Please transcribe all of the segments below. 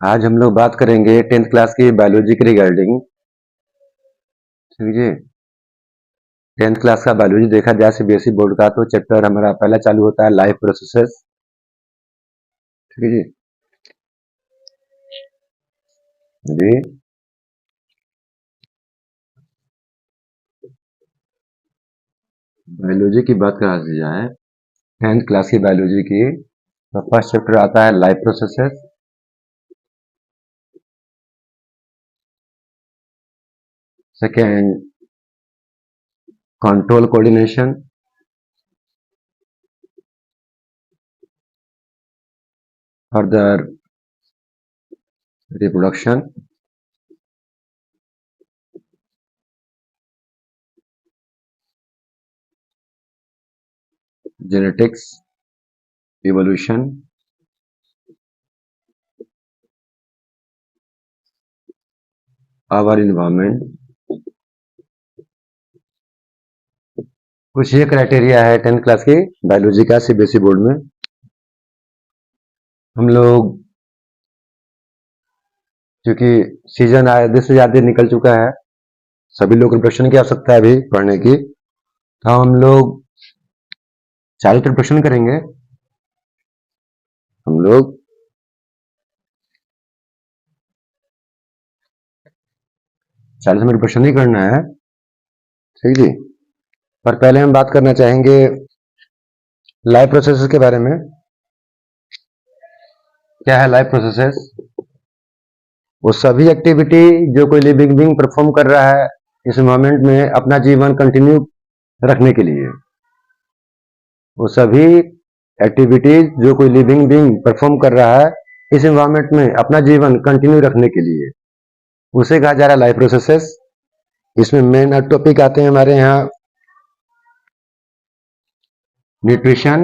आज हम लोग बात करेंगे 10th क्लास की बायोलॉजी के रिगार्डिंग। समझिए, 10th क्लास का बायोलॉजी देखा जाए सीबीएसई बोर्ड का तो चैप्टर हमारा पहला चालू होता है लाइफ प्रोसेसेस। ठीक है जी। जी, बायोलॉजी की बात करा दी जाए 10th क्लास की बायोलॉजी की तो फर्स्ट चैप्टर आता है life processes. Second, control coordination. Further, reproduction. Genetics, evolution, our environment. कुछ ये क्राइटेरिया है 10th क्लास की बायोलॉजी का सीबीएसई बोर्ड में। हम लोग क्योंकि सीजन आधे से ज्यादा निकल चुका है, सभी लोग प्रिपरेशन की आवश्यकता है अभी पढ़ने की, तो हम लोग 40 प्रिपरेशन करेंगे। हम लोग 40 मिनट प्रिपरेशन ही करना है। ठीक जी। पर पहले हम बात करना चाहेंगे लाइफ प्रोसेसेस के बारे में। क्या है लाइफ प्रोसेसेस? वो सभी एक्टिविटी जो कोई लिविंग बीइंग परफॉर्म कर रहा है इस मोमेंट में अपना जीवन कंटिन्यू रखने के लिए। वो सभी एक्टिविटीज जो कोई लिविंग बीइंग परफॉर्म कर रहा है इस एनवायरमेंट में अपना जीवन कंटिन्यू रखने के लिए, उसे कहा जा रहा है लाइफ प्रोसेसेस। इसमें मेन टॉपिक आते हैं हमारे यहाँ न्यूट्रिशन,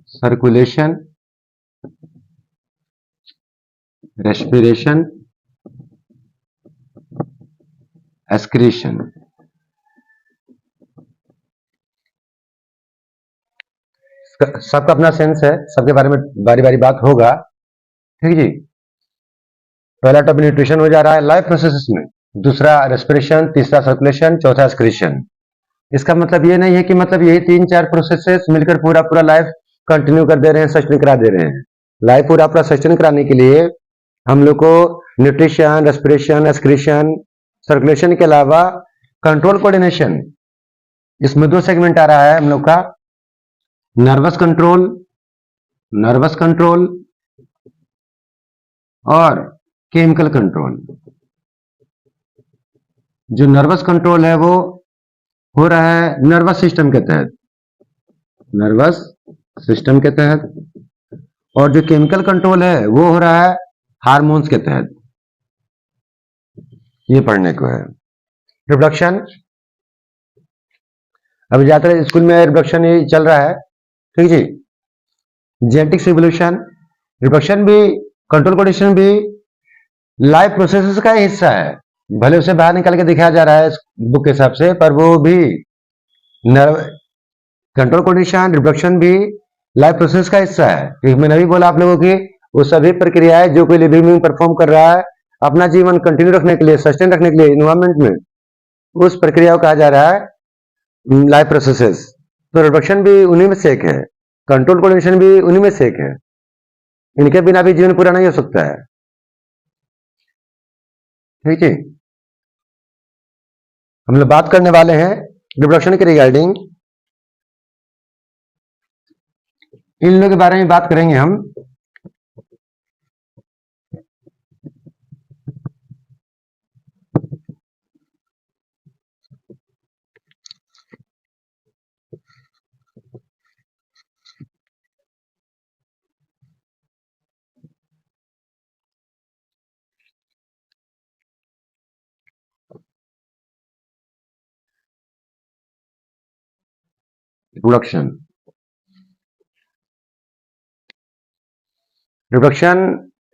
सर्कुलेशन, रेस्पिरेशन, एक्सक्रीशन। सबका अपना सेंस है, सबके बारे में बारी बारी बात होगा। ठीक जी। पहला टॉपिक न्यूट्रिशन हो जा रहा है लाइफ प्रोसेसेस में, दूसरा रेस्पिरेशन, तीसरा सर्कुलेशन, चौथा एक्सक्रीशन। इसका मतलब ये नहीं है कि मतलब यही 3-4 प्रोसेसेस मिलकर पूरा पूरा लाइफ कंटिन्यू कर दे रहे हैं, सस्टेन करा दे रहे हैं। लाइफ पूरा पूरा सस्टेन कराने के लिए हम लोग को न्यूट्रिशन, रेस्पिरेशन, एक्सक्रीशन, सर्कुलेशन के अलावा कंट्रोल कोऑर्डिनेशन, इसमें 2 सेगमेंट आ रहा है हम लोग का। नर्वस कंट्रोल, नर्वस कंट्रोल और केमिकल कंट्रोल। जो नर्वस कंट्रोल है वो हो रहा है नर्वस सिस्टम के तहत, नर्वस सिस्टम के तहत, और जो केमिकल कंट्रोल है वो हो रहा है हार्मोन्स के तहत। ये पढ़ने को है। रिप्रोडक्शन, अभी ज्यादातर स्कूल में रिप्रोडक्शन ही चल रहा है। ठीक जी। जेनेटिक्स इवोल्यूशन, रिप्रोडक्शन भी, कंट्रोल कोऑर्डिनेशन भी लाइफ प्रोसेसेस का ही हिस्सा है। भले उसे बाहर निकाल के दिखाया जा रहा है बुक के हिसाब से, पर वो भी कंट्रोल कोऑर्डिनेशन, रिप्रोडक्शन भी लाइफ प्रोसेस का हिस्सा है। क्योंकि मैंने अभी बोला आप लोगों की वो सभी प्रक्रियाएं जो कोई लिविंग बीइंग परफॉर्म कर रहा है अपना जीवन कंटिन्यू रखने के लिए, सस्टेन रखने के लिए इन्वायरमेंट में, उस प्रक्रिया को कहा जा रहा है लाइफ प्रोसेसेस। तो रिप्रोडक्शन भी उन्हीं में से एक है, कंट्रोल कोऑर्डिनेशन भी उन्हीं में से एक है। इनके बिना भी जीवन पूरा नहीं हो सकता है। ठीक है। हम लोग बात करने वाले हैं रिप्रोडक्शन के रिगार्डिंग। इन लोगों के बारे में बात करेंगे हम। रिप्रोडक्शन, रिप्रोडक्शन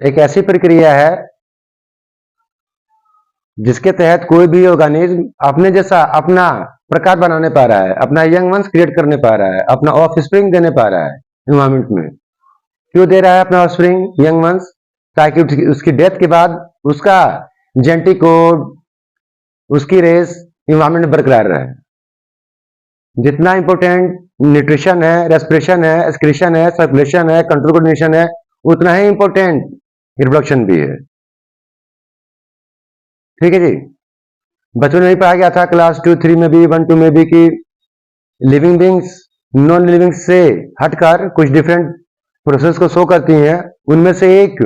एक ऐसी प्रक्रिया है जिसके तहत कोई भी ऑर्गेनिज्म अपने जैसा अपना प्रकार बनाने पा रहा है, अपना यंग वंस क्रिएट करने पा रहा है, अपना ऑफ स्प्रिंग देने पा रहा है इन्वायरमेंट में। क्यों दे रहा है अपना ऑफस्प्रिंग यंग वंस? ताकि उसकी डेथ के बाद उसका जेनेटिक कोड, उसकी रेस इन्वायरमेंट में बरकरार रहे। जितना इंपॉर्टेंट न्यूट्रिशन है, रेस्पिरेशन है, एक्सक्रीशन है, सर्कुलेशन है, कंट्रोल कोऑर्डिनेशन है, उतना ही इंपॉर्टेंट रिप्रोडक्शन भी है। ठीक है जी। बच्चों ने भी पढ़ा गया था क्लास 2-3 में भी, 1-2 में भी कि लिविंग बींग्स नॉन लिविंग से हटकर कुछ डिफरेंट प्रोसेस को शो करती हैं। उनमें से एक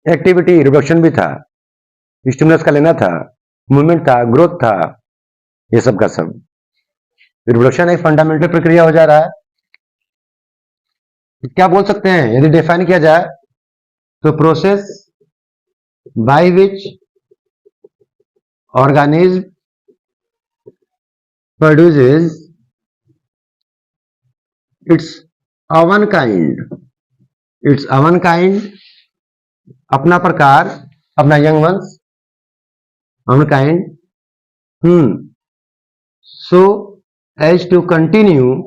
एक्टिविटी रिप्रोडक्शन भी था, स्टिमुलस का लेना था, मूवमेंट था, ग्रोथ था, ये सब का सब। रिप्रोडक्शन एक फंडामेंटल प्रक्रिया हो जा रहा है। क्या बोल सकते हैं यदि डिफाइन किया जाए तो? Process by which organism produces it's oven kind, अपना प्रकार, अपना young ones, oven kind, so as to continue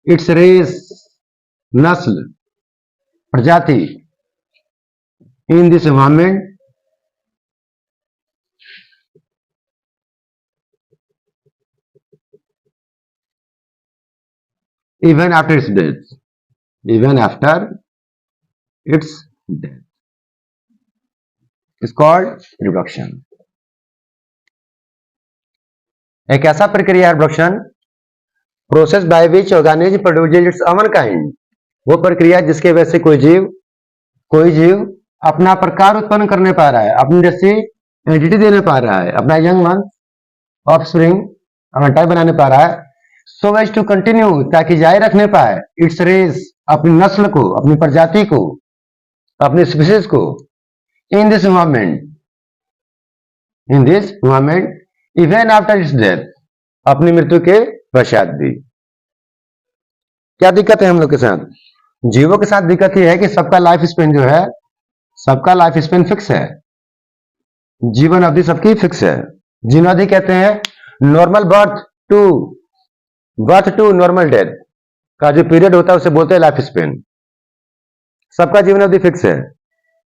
its race, नस्ल, प्रजाति in this environment even after its death, is called reproduction. एक ऐसा प्रक्रिया है reproduction, process by which organism produces it's oven kind, वो प्रक्रिया जिसके वजह से कोई जीव अपना प्रकार उत्पन्न करने पा रहा है, अपनी जैसी एंटिटी देने पा रहा है, अपना यंग वन ऑफस्प्रिंग अपना टाइप बनाने पा रहा है, सो एज टू कंटिन्यू, ताकि जारी रखने पाए इट्स रेस, अपनी नस्ल को, अपनी प्रजाति को, अपनी स्पीसीज को, in this environment even after it's death, अपनी मृत्यु के पश्चात भी। क्या दिक्कत है हम लोग के साथ? जीवों के साथ दिक्कत यह है कि सबका लाइफ स्पेन जो है, सबका लाइफ स्पेन फिक्स है, जीवन अवधि सबकी फिक्स है। जीवन अवधि कहते हैं normal birth to normal death का जो पीरियड होता है उसे बोलते हैं लाइफ स्पेन। सबका जीवन अवधि फिक्स है।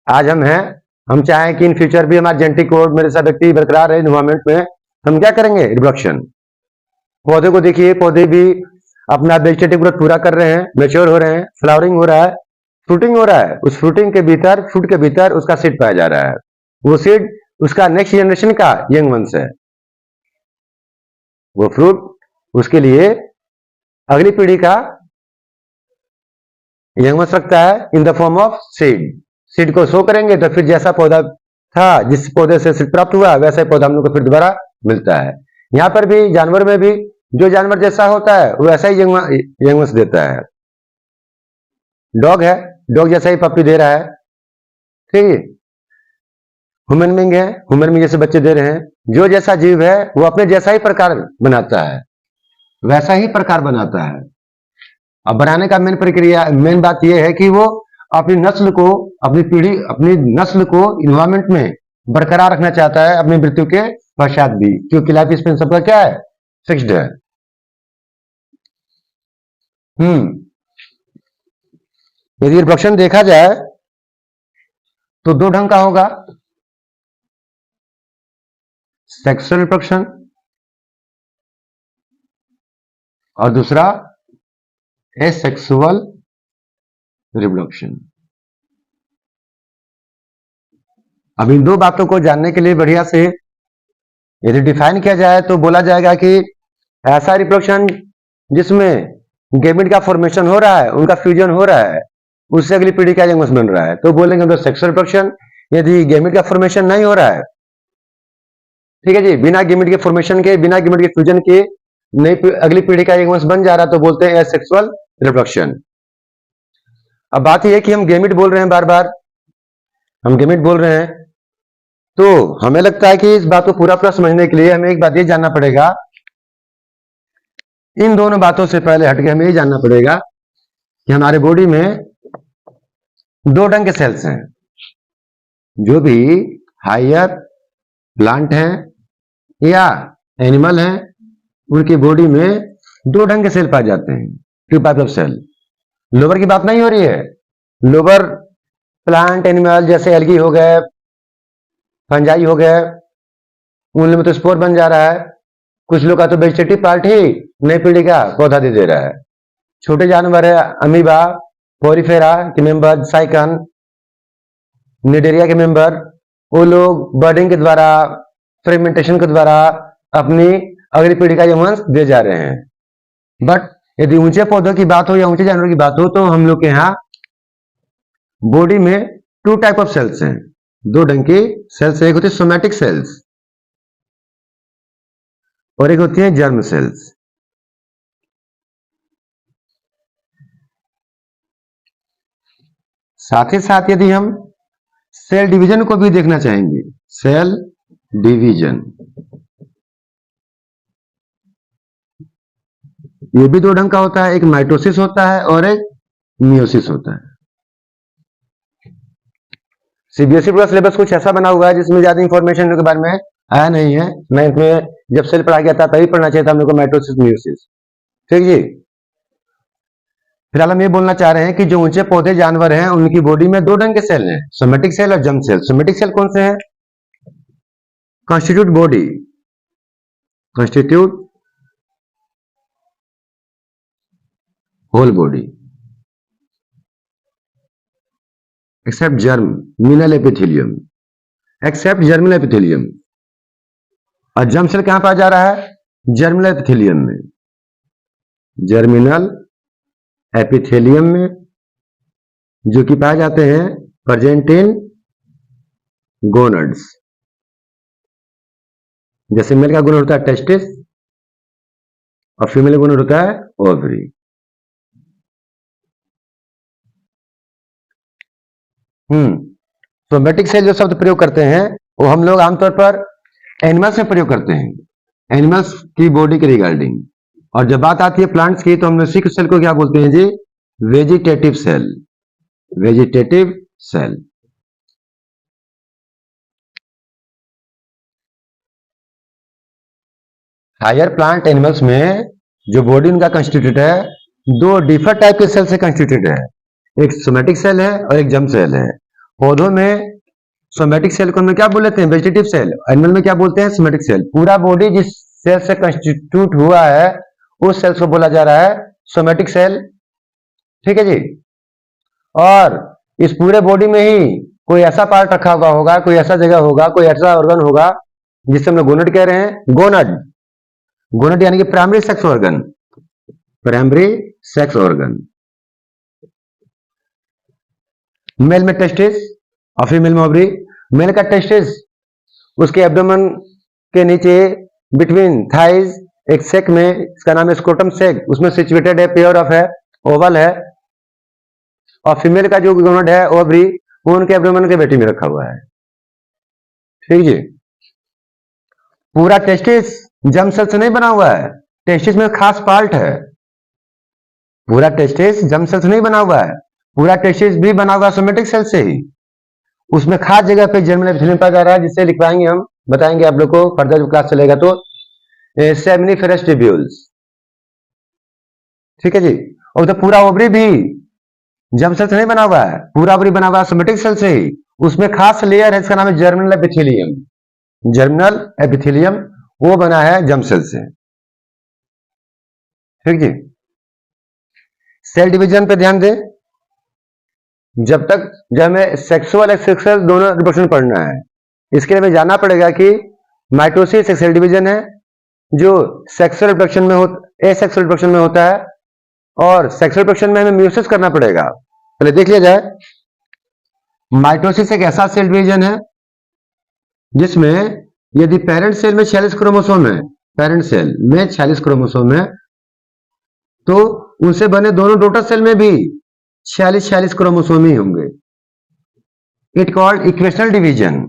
आज हम चाहें कि इन फ्यूचर भी हमारे जेनेटिक कोड मेरे साथ व्यक्ति बरकरार रहे एनवायरमेंट में, हम क्या करेंगे? रिप्रोडक्शन। पौधे को देखिए, पौधे भी अपना वेजिटेटिव ग्रोथ पूरा कर रहे हैं, मैच्योर हो रहे हैं, फ्लावरिंग हो रहा है, फ्रूटिंग हो रहा है। उस फ्रूट के भीतर उसका सीड पाया जा रहा है, वो सीड उसका नेक्स्ट जनरेशन का यंग वंश है। वो फ्रूट उसके लिए अगली पीढ़ी का यंग वंश रखता है in the form of seed. Seed को शो करेंगे तो फिर जैसा पौधा था, जिस पौधे से सीड प्राप्त हुआ, वैसा ही पौधा हम लोग को फिर दोबारा मिलता है। यहां पर भी जानवर में भी जो जानवर जैसा होता है वो ऐसा ही यंग वंश देता है। डॉग है, डॉग जैसा ही पप्पी दे रहा है, ठीक है। ह्यूमन बीइंग है, ह्यूमन बीइंग जैसे बच्चे दे रहे हैं। जो जैसा जीव है वो अपने जैसा ही प्रकार बनाता है, वैसा ही प्रकार बनाता है। अब बनाने का मेन बात यह है कि वो अपनी नस्ल को, अपनी नस्ल को इन्वायरमेंट में बरकरार रखना चाहता है अपनी मृत्यु के पश्चात भी, क्योंकि लाइफ स्पेन सबका क्या है? फिक्स्ड है। यदि रिप्रोडक्शन देखा जाए तो दो ढंग का होगा, सेक्सुअल रिप्रोडक्शन और दूसरा एसेक्सुअल रिप्रोडक्शन। अब इन दो बातों को जानने के लिए बढ़िया से यदि डिफाइन किया जाए तो बोला जाएगा कि ऐसा रिप्रोडक्शन जिसमें गैमेट का फॉर्मेशन हो रहा है, उनका फ्यूजन हो रहा है, उससे अगली पीढ़ी का यंग वंश बन रहा है, तो बोलेंगे हम सेक्सुअल रिप्रोडक्शन। यदि गैमेट का फॉर्मेशन नहीं हो रहा है, ठीक है जी, बिना गैमेट के फॉर्मेशन के, बिना गैमेट के फ्यूजन के नई अगली पीढ़ी का यंग वंश बन जा रहा है, तो बोलते हैं एसेक्सुअल रिप्रोडक्शन। अब बात यह है कि हम गैमेट बोल रहे हैं, बार बार हम गैमेट बोल रहे हैं, तो हमें लगता है कि इस बात को पूरा समझने के लिए हमें एक बात ये जानना पड़ेगा, इन दोनों बातों से पहले हटके हमें ये जानना पड़ेगा कि हमारे बॉडी में दो ढंग के सेल्स हैं। जो भी हायर प्लांट हैं या एनिमल हैं, उनकी बॉडी में दो ढंग के सेल पाए जाते हैं, टू टाइप ऑफ सेल। लोबर की बात नहीं हो रही है। लोबर प्लांट एनिमल जैसे एल्गी हो गए, फंजाई हो गए, उनमें तो स्पोर बन जा रहा है। कुछ लोग का तो वेजिटेटिव पार्ट ही नई पीढ़ी का पौधा दे रहा है। छोटे जानवर है, अमीबा, पोरीफेरा के मेंबर, साइकन, निडेरिया के मेंबर, वो लोग बर्डिंग के द्वारा, फ्रेगमेंटेशन के द्वारा अपनी अगली पीढ़ी का वंश दे जा रहे हैं। बट यदि ऊंचे पौधों की बात हो या ऊंचे जानवरों की बात हो तो हम लोग के यहाँ बॉडी में 2 टाइप ऑफ सेल्स हैं, 2 ढंग की सेल्स। एक होती है सोमैटिक सेल्स और एक होती है जर्म सेल्स। साथ ही साथ यदि हम सेल डिवीजन को भी देखना चाहेंगे, सेल डिवीजन, ये भी 2 ढंग का होता है, एक माइटोसिस होता है और एक मियोसिस होता है। सीबीएसई का सिलेबस कुछ ऐसा बना हुआ है जिसमें ज्यादा इंफॉर्मेशन के बारे में आया नहीं है। मैं इसमें जब सेल पढ़ा गया था तभी पढ़ना चाहिए था हम लोग को, माइटोसिस मियोसिस। ठीक जी। फिलहाल हम ये बोलना चाह रहे हैं कि जो ऊंचे पौधे जानवर हैं उनकी बॉडी में 2 ढंग के सेल हैं, सोमेटिक सेल और जर्म सेल। सोमेटिक सेल कौन से हैं? Constitute body, constitute whole body except germinal epithelium, except germinal epithelium. और जर्म सेल कहां पाया जा रहा है? जर्मिनल एपिथेलियम में, जर्मिनल एपिथेलियम में, जो कि पाए जाते हैं प्रेजेंट इन गोनड्स। जैसे मेल का गुण होता है टेस्टिस और फीमेल का गुण होता है ओवरी। सोमेटिक सेल जो शब्द प्रयोग करते हैं वो हम लोग आमतौर पर एनिमल्स में प्रयोग करते हैं, एनिमल्स की बॉडी के रिगार्डिंग। और जब बात आती है प्लांट्स की तो हम लोग सेल को क्या बोलते हैं जी? Vegetative cell, vegetative cell. Higher plant animals में जो बॉडी उनका कंस्टिट्यूटेड है 2 डिफरेंट टाइप के सेल से कंस्टिट्यूटेड है, एक सोमेटिक सेल है और एक जर्म सेल है। पौधों में सोमेटिक सेल को हम क्या बोल लेते हैं? Vegetative cell. एनिमल में क्या बोलते हैं? Somatic cell. पूरा बॉडी जिस सेल से कंस्टिट्यूट हुआ है उस सेल्स को बोला जा रहा है सोमेटिक सेल। ठीक है जी। और इस पूरे बॉडी में ही कोई ऐसा पार्ट रखा हुआ होगा, कोई ऐसा जगह होगा, कोई ऐसा ऑर्गन होगा जिसे हम लोग गोनड कह रहे हैं। गोनड, गोनड यानी कि primary sex organ, primary sex organ. Male में टेस्टिस और फीमेल में ओवरी। मेल का टेस्टिस उसके एब्डोमेन के नीचे बिटवीन थाइज एक सेक में, इसका नाम है स्क्रोटम सेक, उसमें सिचुएटेड है, पेयर ऑफ है, ओवल है। और फीमेल का जो गोनड है ओवरी वो उनके एब्डोमेन के बेटी में रखा हुआ है। ठीक जी। पूरा टेस्टिस जर्म सेल से नहीं बना हुआ है, टेस्टिस में खास पार्ट है। पूरा टेस्टिस जर्म सेल से नहीं बना हुआ है, पूरा टेस्टिस भी बना हुआ सोमेटिक सेल से ही। उसमें खास जगह पे जर्मिनल एपिथेलियम पाया जा रहा है, जिससे लिखवाएंगे हम, बताएंगे आप लोग को फर्दर जब क्लास चलेगा तो, सेमिनिफेरस ट्यूब्यूल्स। ठीक है जी। और तो पूरा ओवरी भी जर्म सेल से नहीं बना हुआ है, पूरा ओवरी बना हुआ है सोमेटिक सेल से ही। उसमें खास लेयर है, इसका नाम है जर्मिनल एपिथेलियम। जर्मिनल एपिथेलियम वो बना है जर्म सेल से। ठीक जी। सेल डिवीजन पे ध्यान दें। जब हमें सेक्सुअल एक्सेक्सुअल दोनों रिप्रोडक्शन पढ़ना है, इसके लिए हमें जानना पड़ेगा कि माइटोसिस एक सेल डिवीजन है जो सेक्सुअल रिप्रोडक्शन में एसेक्सुअल रिप्रोडक्शन में होता है, और सेक्सुअल रिप्रोडक्शन में हमें म्यूसिस करना पड़ेगा। पहले देख लिया जाए। माइटोसिस एक ऐसा सेल डिवीजन है जिसमें यदि पेरेंट सेल में 46 क्रोमोसोम है, पेरेंट सेल में 46 क्रोमोसोम है, तो उनसे बने दोनों डॉटर सेल में भी 46 क्रोमोसोम ही होंगे। It called equational division.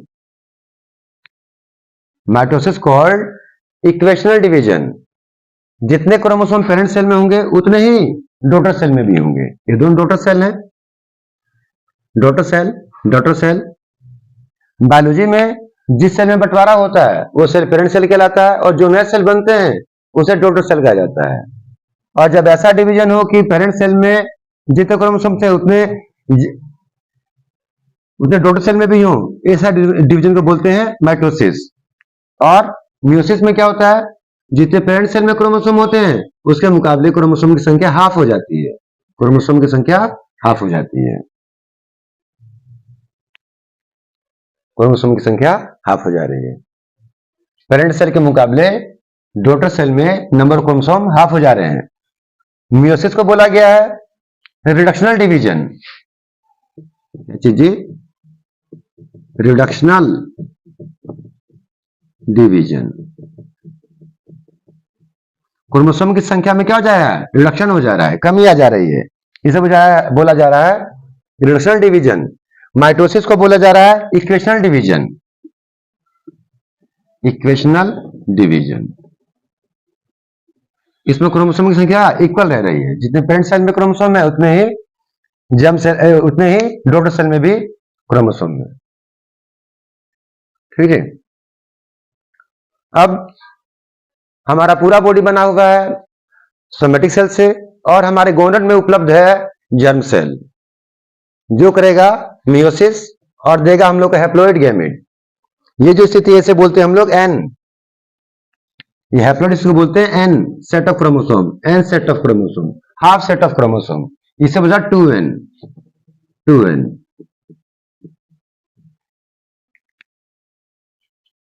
Mitosis called equational division. जितने क्रोमोसोम पेरेंट सेल में होंगे उतने ही डॉटर सेल में भी होंगे। ये दोनों डॉटर सेल हैं। Daughter cell, daughter cell. Biology में जिस सेल में बंटवारा होता है वो सेल पेरेंट सेल कहलाता है, और जो नए सेल बनते हैं उसे डॉटर सेल कहा जाता है। और जब ऐसा डिवीजन हो कि पेरेंट सेल में जितने क्रोमोसोम थे उतने उतने डॉटर सेल में भी हों, ऐसा डिवीजन को बोलते हैं माइटोसिस। और मियोसिस में क्या होता है, जितने पेरेंट सेल में क्रोमोसोम होते हैं उसके मुकाबले क्रोमोसोम की संख्या हाफ हो जाती है, क्रोमोसोम की संख्या हाफ हो जाती है, क्रोमोसोम की संख्या हाफ हो जा रही है। पेरेंट सेल के मुकाबले डॉटर सेल में नंबर ऑफ क्रोमोसोम हाफ हो जा रहे हैं। मियोसिस को बोला गया है रिडक्शनल डिवीजन। जी, रिडक्शनल डिवीजन। क्रोमोसोम की संख्या में क्या हो जा रहा है, रिडक्शन हो जा रहा है, कमी आ जा रही है, इसे बोला जा रहा है रिडक्शनल डिवीजन। माइटोसिस को बोला जा रहा है इक्वेशनल डिवीजन, इक्वेशनल डिवीजन। इसमें क्रोमोसोम की संख्या इक्वल रह रही है, जितने पेरेंट सेल में क्रोमोसोम है उतने ही जर्म सेल उतने ही डॉटर सेल में भी क्रोमोसोम है। ठीक है, अब हमारा पूरा बॉडी बना हुआ है सोमेटिक सेल से, और हमारे गोनड में उपलब्ध है जर्म सेल, जो करेगा मियोसिस और देगा हम लोग को हैप्लॉइड गैमेट। ये जो स्थिति ऐसे बोलते हैं हम लोग एन, ये हैप्लॉइड इसको बोलते हैं N set of chromosome, N set of chromosome, half set of chromosome, इसे बोला 2n, 2n।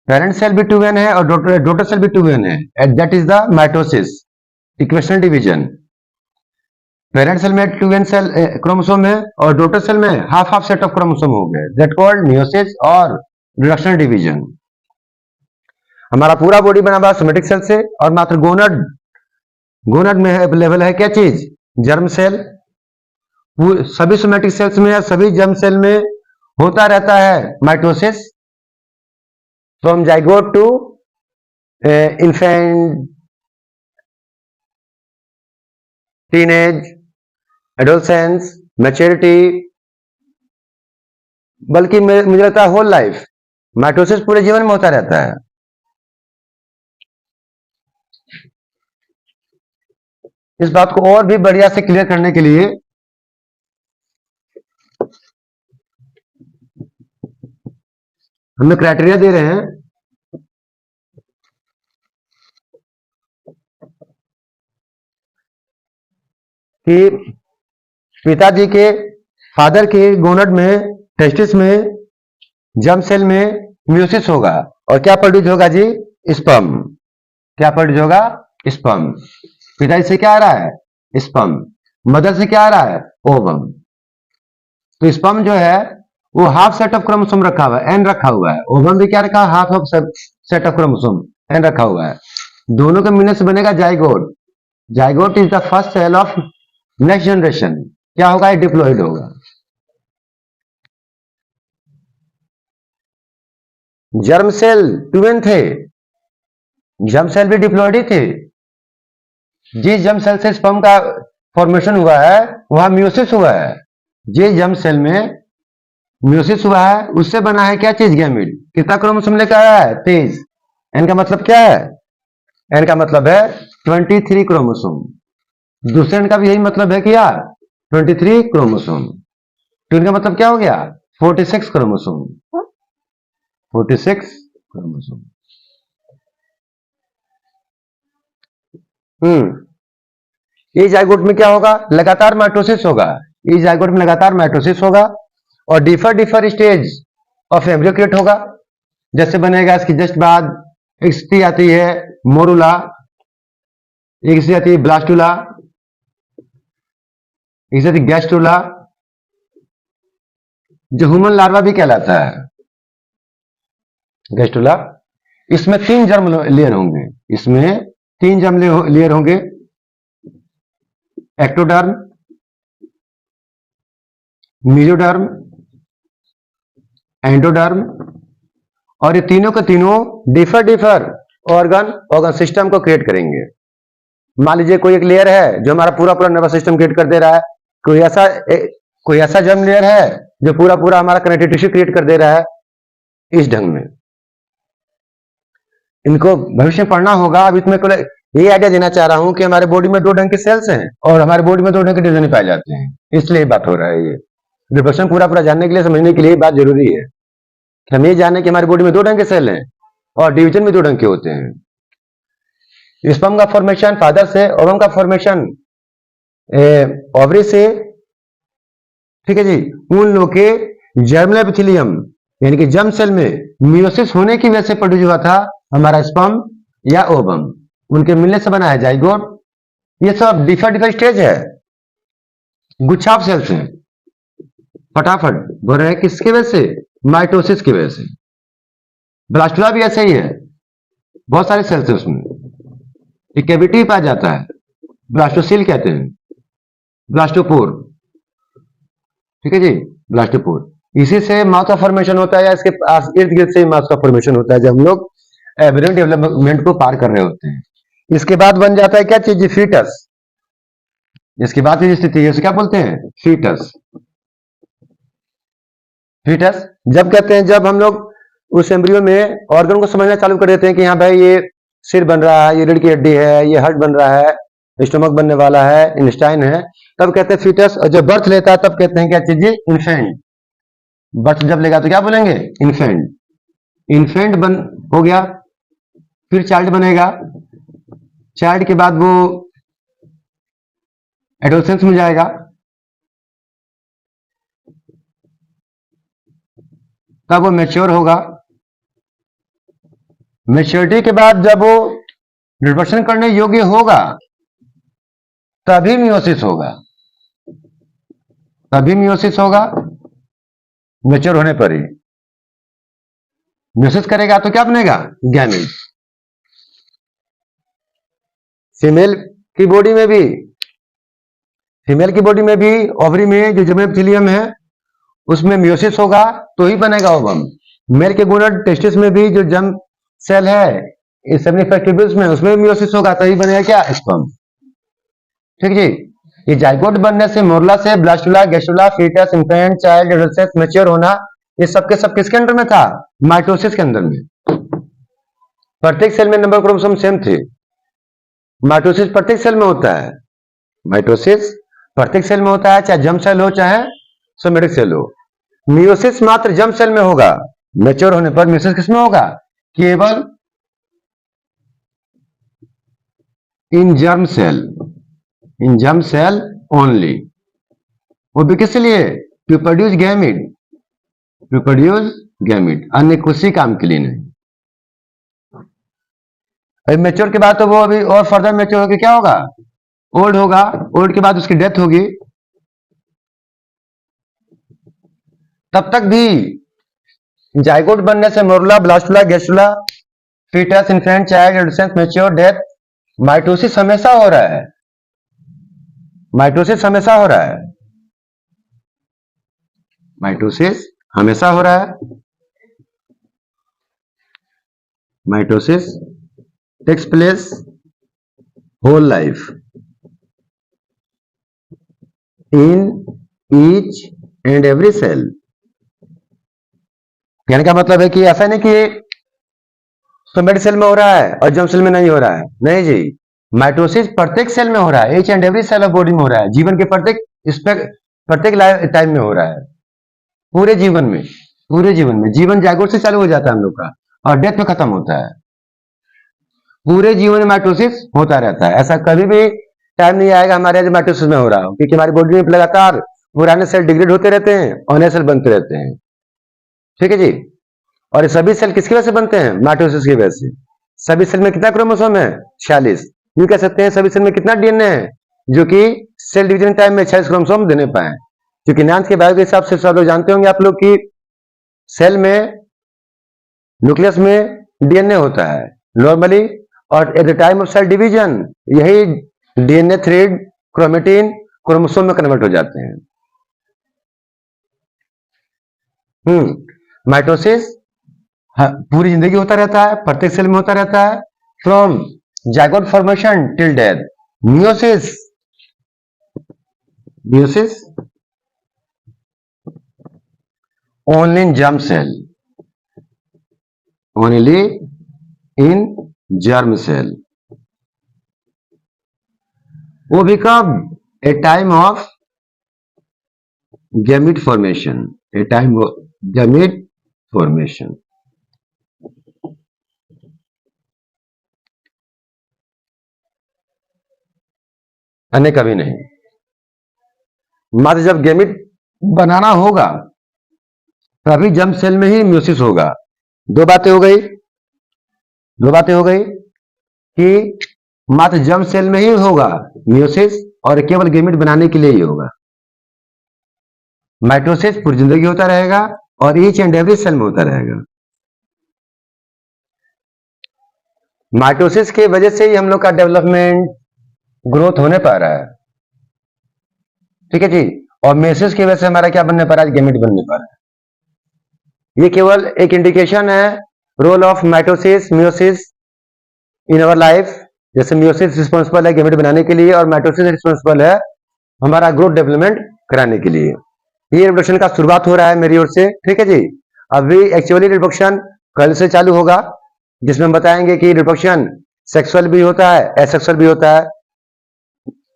पेरेंट सेल भी 2n है और डॉटर सेल भी 2n है, and that is the mitosis, equational division. Parent cell में 2n सेल क्रोमोसोम है और डॉटर सेल में half half set of chromosome हो गए, दैट कॉल्ड मियोसिस और रिडक्शनल डिवीजन। हमारा पूरा बॉडी बना हुआ सोमेटिक सेल से, और मात्र गोनड, गोनड में अवेलेबल है क्या चीज, जर्म सेल। सभी सोमेटिक सेल्स में या सभी जर्म सेल में होता रहता है mitosis, from zygote to infant, teenage, adolescence, maturity, बल्कि मुझे लगता है होल लाइफ माइटोसिस पूरे जीवन में होता रहता है। इस बात को और भी बढ़िया से क्लियर करने के लिए हमें क्राइटेरिया दे रहे हैं कि पिताजी के, फादर के गोनड में, टेस्टिस में, जर्म सेल में मियोसिस होगा, और क्या प्रोड्यूस होगा जी, स्पर्म। क्या प्रोड्यूस होगा, स्पर्म। पिताजी से क्या आ रहा है, स्पर्म। मदर से क्या आ रहा है, ओवम। तो स्पर्म जो है वो हाफ सेट ऑफ क्रोमोसोम रखा हुआ है, एन रखा हुआ है, ओवम भी क्या रखा है, half of set of chromosome, N रखा हुआ है। दोनों के मिलने से बनेगा zygote. Zygote is the first cell of next generation. क्या होगा, डिप्लॉइड होगा। जर्म सेल 2n थे, जर्म सेल भी डिप्लॉइड ही थे। जिस जर्म सेल से स्पर्म का फॉर्मेशन हुआ है वहां मियोसिस हुआ है, जिस जर्म सेल में मियोसिस हुआ है उससे बना है क्या चीज, गैमीट। कितना क्रोमोसोम लेकर आया है, 23। एन का मतलब क्या है, एन का मतलब है 23 क्रोमोसोम। दूसरे एन का भी यही मतलब है कि यार 23 क्रोमोसोम। तो इनका मतलब क्या हो गया, 46 क्रोमोसोम, 46 क्रोमोसोम। इस जाइगोट में क्या होगा, लगातार माइटोसिस होगा। इस जाइगोट में लगातार माइटोसिस होगा और differ stage of embryo create होगा। जैसे बनेगा इसकी जस्ट बाद एक स्थिति आती है मोरुला, एक स्थिति आती है ब्लास्टुला, एक स्थिति गैस्ट्रुला, जो ह्यूमन लार्वा भी कहलाता है, गैस्ट्रुला। इसमें 3 जर्म लेयर होंगे, इसमें 3 जर्म लेयर होंगे, एक्टोडर्म, मीजोडर्म, एंडोडर्म। और ये तीनों के तीनों डिफर ऑर्गन सिस्टम को क्रिएट करेंगे। मान लीजिए कोई एक लेयर है जो हमारा पूरा नर्वस सिस्टम क्रिएट कर दे रहा है, कोई ऐसा जर्म लेयर है जो पूरा हमारा कनेक्टिव टिश्यू क्रिएट कर दे रहा है। इस ढंग में इनको भविष्य में पढ़ना होगा। अब इसमें ये आइडिया देना चाह रहा हूं कि हमारे बॉडी में दो ढंग के सेल्स हैं और हमारे बॉडी में दो ढंग के डिवीजन पाए जाते हैं, इसलिए बात हो रहा है। ये रिप्रोडक्शन पूरा पूरा जानने के लिए, समझने के लिए बात जरूरी है कि हम ये जाने कि हमारी बॉडी में दो ढंग के सेल हैं और डिवीजन भी दो ढंग के होते हैं। स्पर्म का फॉर्मेशन फादर से, ओवम का फॉर्मेशन ओवरी से, ठीक है जी। उन लोग के जर्मिनल एपिथेलियम यानी कि जर्म सेल में मियोसिस होने की वजह से प्रोड्यूस हुआ था हमारा स्पर्म या ओवम, उनके मिलने से बना है जाइगोट। ये सब डिफरेंट स्टेज है, गुच्छा ऑफ सेल्स हैं। फटाफट बोल रहे हैं किसकी वजह से? माइटोसिस की वजह से। ब्लास्टुला भी ऐसे ही है, बहुत सारे सेल्स है उसमें, एक कैविटी पाया जाता है, ब्लास्टोसिल कहते हैं, ब्लास्टोपोर, ठीक है जी, ब्लास्टोपोर। इसी से माउथ का फॉर्मेशन होता है या इसके इर्द गिर्द से माउथ का फॉर्मेशन होता है जब हम लोग एम्ब्रियो डेवलपमेंट को पार कर रहे होते हैं। इसके बाद बन जाता है क्या चीज? फीटस। इसके बाद की स्थिति है उसे क्या बोलते हैं? फीटस। फीटस जब कहते हैं जब हम लोग उस एम्ब्रियो में ऑर्गन को समझना चालू कर देते हैं कि हाँ भाई ये सिर बन रहा है, ये रीढ़ की हड्डी है, ये हार्ट बन रहा है, स्टोमक बनने वाला है, इंटेस्टाइन है, तब कहते हैं फीटस। और जब बर्थ लेता है तब कहते हैं क्या चीज? इन्फेंट। बर्थ जब लेगा तो क्या बोलेंगे? इन्फेंट। इन्फेंट बन हो गया, फिर चाइल्ड बनेगा, चाइल्ड के बाद वो एडोलसेंस में जाएगा, तब वो मैच्योर होगा। मैच्योरिटी के बाद जब वो रिप्रोडक्शन करने योग्य होगा तभी मियोसिस होगा, तभी मियोसिस होगा, मैच्योर होने पर ही। मियोसिस करेगा तो क्या बनेगा? गैमेट। फीमेल की बॉडी में भी, फीमेल की बॉडी में भी ओवरी में जो जर्मिनल एपिथेलियम है उसमें मियोसिस होगा तो ही बनेगा ओवम। मेल के गोनाड टेस्टिस में भी जो जर्म सेल है इस सेमिनिफेरस ट्यूब्यूल्स में, उसमें भी मियोसिस होगा तभी बनेगा क्या? स्पर्म। ठीक जी। ये जाइगोट बनने से, मोरला से, blastula, gastrula, foetus, infant, child, adolescence, mature होना, ये सबके सब किसके अंदर में था? माइटोसिस के अंदर में। प्रत्येक सेल में नंबर क्रोमोसोम सेम थे। माइटोसिस प्रत्येक सेल में होता है, माइटोसिस प्रत्येक सेल में होता है, चाहे जर्म सेल हो चाहे सोमेटिक सेल हो। मियोसिस मात्र जर्म सेल में होगा, मैच्योर होने पर मियोसिस किसमें होगा? केवल इन जर्म सेल, इन जर्म सेल ओनली। वो भी किस लिए? टू प्रोड्यूस गैमिड, टू प्रोड्यूस गैमिड, अन्य किसी काम के लिए नहीं। अभी मैच्योर के बाद तो वो अभी और फर्दर मैच्योर होकर क्या होगा? ओल्ड होगा, ओल्ड के बाद उसकी डेथ होगी। तब तक भी जाइगोट बनने से morula, blastula, gastrula, foetus, infant, child, adolescence, mature, death, mitosis हमेशा हो रहा है, माइटोसिस हमेशा हो रहा है, माइटोसिस हमेशा हो रहा है। Mitosis takes place whole life in each and every cell. कहने का मतलब है कि ऐसा नहीं कि सोमेटिक सेल में हो रहा है और जर्म सेल में नहीं हो रहा है, नहीं जी। माइटोसिस प्रत्येक सेल में हो रहा है, each and every cell of body में हो रहा है, जीवन के प्रत्येक लाइफ टाइम में हो रहा है, पूरे जीवन में, पूरे जीवन में। जीवन जाइगोट से चालू हो जाता है हम लोग का और डेथ में खत्म होता है। पूरे जीवन में माइटोसिस होता रहता है, ऐसा कभी भी टाइम नहीं आएगा हमारे यहाँ माइटोसिस में हो रहा हो, क्योंकि हमारी बॉडी में लगातार पुराने सेल डिग्रेड होते रहते हैं और नए सेल बनते रहते हैं। ठीक है जी। और ये सभी सेल किसकी वजह से बनते हैं? माइटोसिस की वजह से। सभी सेल में कितना क्रोमोसोम है? 46। यूं कह सकते हैं सभी सेल में कितना डीएनए है जो कि सेल डिवीजन टाइम में 46 क्रोमोसोम देने पाए। क्योंकि नाम के बायो के हिसाब से सब लोग जानते होंगे आप लोग की सेल में न्यूक्लियस में डीएनए होता है नॉर्मली, और at the time of cell division यही डीएनए थ्रेड क्रोमेटिन क्रोमोसोम में कन्वर्ट हो जाते हैं। माइटोसिस पूरी जिंदगी होता रहता है, प्रत्येक सेल में होता रहता है, from zygote formation till death. Meiosis, meiosis only in germ cell, only in germ cell. वो भी कब? A time of gamete formation, a time of gamete formation. अन्य कभी नहीं। मात्र जब गैमीट बनाना होगा तभी जर्म सेल में ही म्यूसिस होगा। दो बातें हो गई, दो बातें हो गई कि मात्र जर्म सेल में ही होगा म्यूसिस और केवल गैमीट बनाने के लिए ही होगा। माइटोसिस पूरी जिंदगी होता रहेगा और ईच एंड एवरी सेल में होता रहेगा। माइटोसिस की वजह से ही हम लोग का डेवलपमेंट ग्रोथ होने पा रहा है, ठीक है जी। और मेसिस की वजह से हमारा क्या बनने पा रहा है? गैमीट बनने पा रहा है। ये केवल एक इंडिकेशन है role of mitosis meiosis in our life. जैसे मियोसिस रिस्पॉन्सिबल है गैमेट बनाने के लिए और माइटोसिस रिस्पॉन्सिबल है हमारा ग्रोथ डेवलपमेंट कराने के लिए। ये रिप्रोडक्शन का शुरुआत हो रहा है मेरी ओर से, ठीक है जी। अभी एक्चुअली रिप्रोडक्शन कल से चालू होगा, जिसमें हम बताएंगे कि रिप्रोडक्शन सेक्सुअल भी होता है, एसेक्सुअल भी होता है।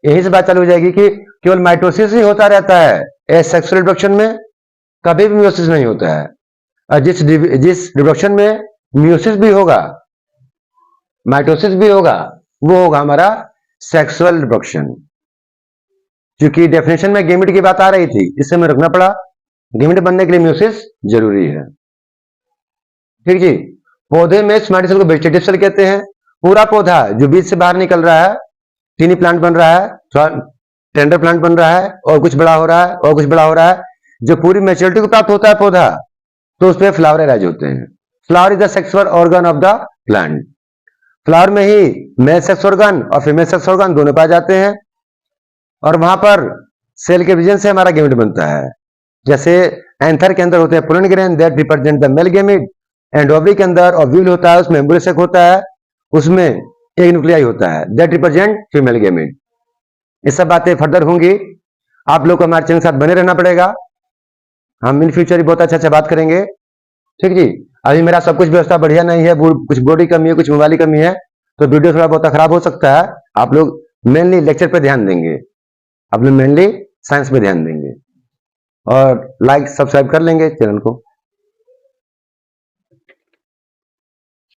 यही से बात चालू हो जाएगी कि केवल माइटोसिस ही होता रहता है, एसेक्सुअल रिप्रोडक्शन में कभी भी मियोसिस नहीं होता है। और जिस रिप्रोडक्शन में मियोसिस भी होगा, माइटोसिस भी होगा, वो होगा हमारा सेक्सुअल रिप्रोडक्शन। क्योंकि डेफिनेशन में गैमेट की बात आ रही थी, इससे हमें रखना पड़ा। गैमेट बनने के लिए म्यूसिस जरूरी है, ठीक जी। पौधे में स्मार्ट सेल को वेजिटेटिव सेल कहते हैं। पूरा पौधा जो बीज से बाहर निकल रहा है, टीनी प्लांट बन रहा है, टेंडर प्लांट बन रहा है और कुछ बड़ा हो रहा है और कुछ बड़ा हो रहा है, जो पूरी मैच्योरिटी को प्राप्त होता है पौधा, तो उसमें फ्लावर अराइज होते हैं। Flower is the sexual organ of the plant. Flower में ही मेल सेक्स ऑर्गन और फीमेल सेक्स ऑर्गन दोनों पाए जाते हैं और वहां पर सेल के डिवीजन से हमारा गैमेट बनता है। जैसे एंथर के अंदर होते हैं pollen grain that represent the male gamete, and ovary के अंदर ओव्यूल होता है, उसमें एम्ब्रियोसेक होता है, उसमें एक न्यूक्लियाई होता है दैट रिप्रेजेंट फीमेल गैमेट। ये सब बातें फर्दर होंगी, आप लोग को हमारे चैनल के साथ बने रहना पड़ेगा। हम इन फ्यूचर ही बहुत अच्छा बात करेंगे, ठीक जी। अभी मेरा सब कुछ व्यवस्था बढ़िया नहीं है, कुछ बोर्ड की कमी है, कुछ मोबाइल की कमी है, तो वीडियो थोड़ा बहुत खराब हो सकता है। आप लोग मेनली लेक्चर पे ध्यान देंगे, आप लोग मेनली साइंस पे ध्यान देंगे और लाइक सब्सक्राइब कर लेंगे चैनल को।